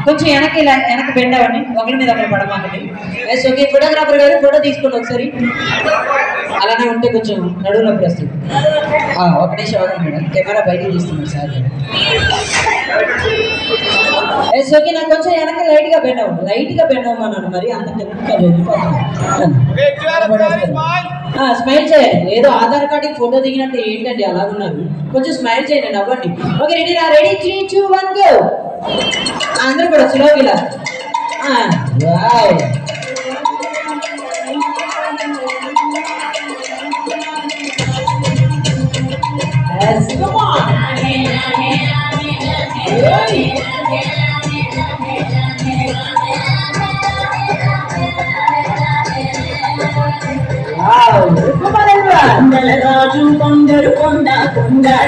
కొంచెం వెనక్కి బెండ్ అవ్వండి, ఒకరి మీద ఒకరు పడమాకండి. ఓకే, ఫోటోగ్రాఫర్ గారు ఫోటో తీసుకోండి ఒకసారి. అలానే ఉంటే కొంచెం నడువు నొప్పి వస్తుంది. ఒక నిమిషం అవ్వండి మేడం, కెమెరా బయటకు తీస్తున్నాడు సార్. ఓకే, నాకు కొంచెం వెనక్కి లైట్గా బెండ్ అవ్వమన్నాను, మరి అంత స్మైల్ చేయండి. ఏదో ఆధార్ కార్డుకి ఫోటో దిగినట్టు ఏంటండి అలా ఉన్నారు, కొంచెం స్మైల్ చేయండి, నవ్వండి. Okay, ready 3, 2, 1 go. అందరూ కూడా స్లోగా ఇలా. రాజు కొందరు కొండ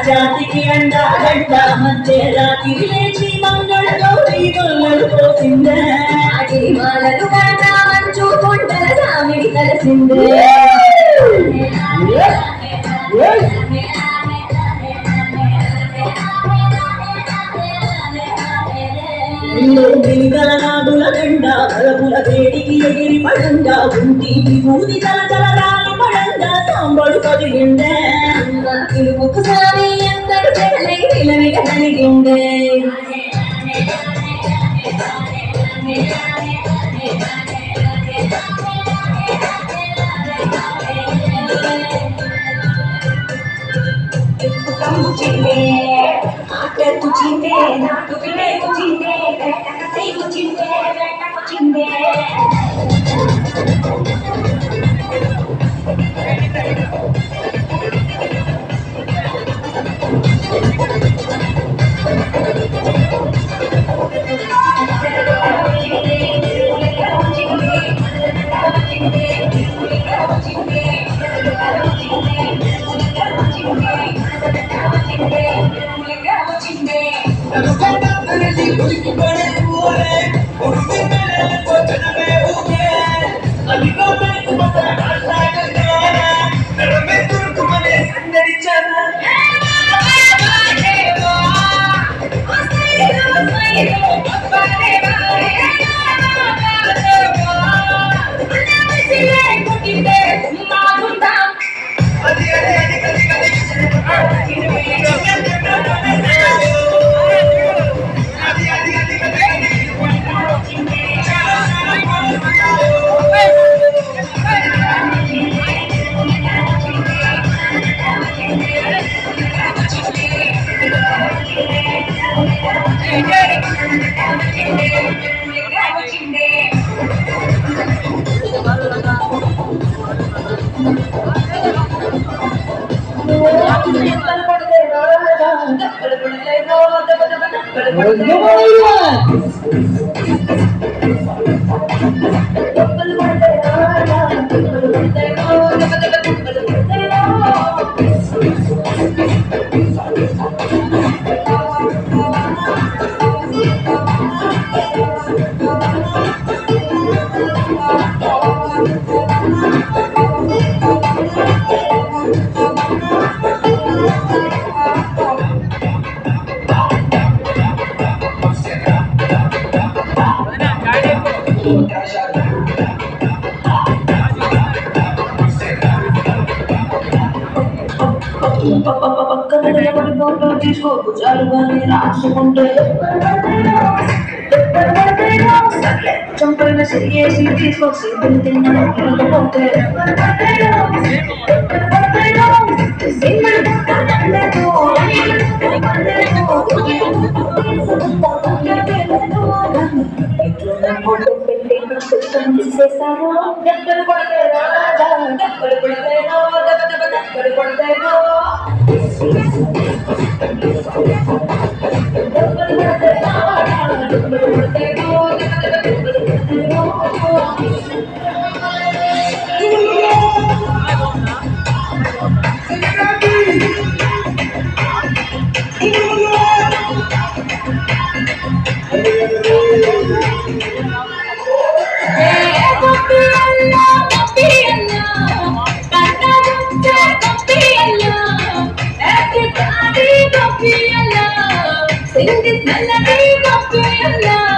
జాతికి అండ గంట మధ్య రాత్రి లేచి మంగళ గౌరీ గొల్లలు పోసిందే మాలలు గంట మంచు కొండల సామిడి కలిసిందే నాగుల గండ కలపుల వేడికి ఎగిరి పడంగా ఉంటి ఊది తల రాలి పడంగా సాంబడు కదిలిందే తిరుగుకు సామి ఎంతడు చెడలై నిలవిగ కలిగిందే కుచిందే నాకు వినే కుచిందే కై కుచిందే కుచిందే తీసుకోకు చాలుగానే రాసుకుంటే చంపైన సరియేసి తీసుకొచ్చి తిన్నపోతే Sing this melody,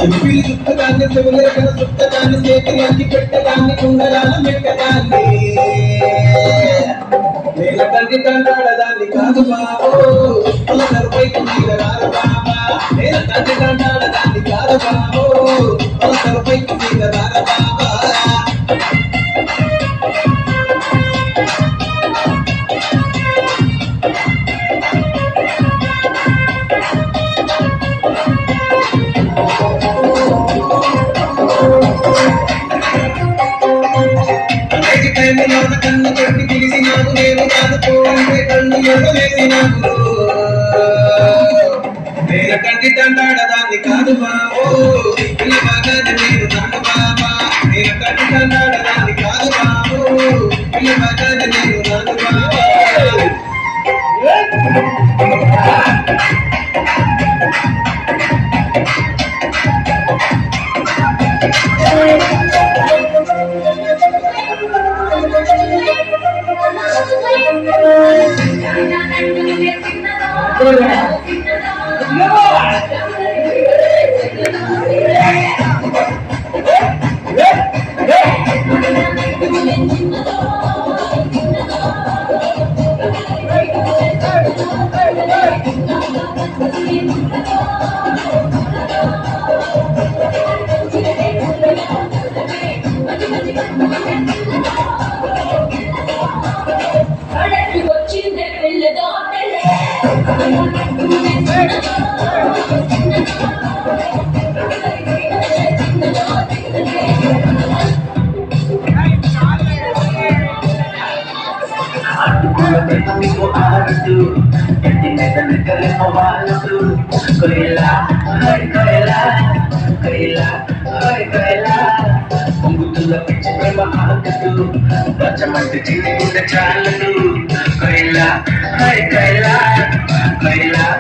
సింపిలి చుట్టదాన్ని శివులెరకన చుట్టదాన్ని చేతిని అన్ని పెట్టదాన్ని కుండలాల మెట్టదాన్ని నేల తండ్రి తండ్రాడదాన్ని కాదు బాబో కుల సరుపైకి మీద రారు బాబా నేల తండ్రి తండ్రాడదాన్ని కాదు బాబో కుల సరుపైకి మీద రారు బాబా కన్ను కొట్టి పిలిచినాను నేను కాదుకోంటే కన్ను ఎడవేసినాను నేల తండ్రి తండ్రాడదాన్ని కాదు బాబో పిల్లబాగానే నేను నాడు బాబా నేల తండ్రి తండ్రాడదాన్ని కాదు బాబో పిల్లబాగానే నేను నాడు బాబా Kayla,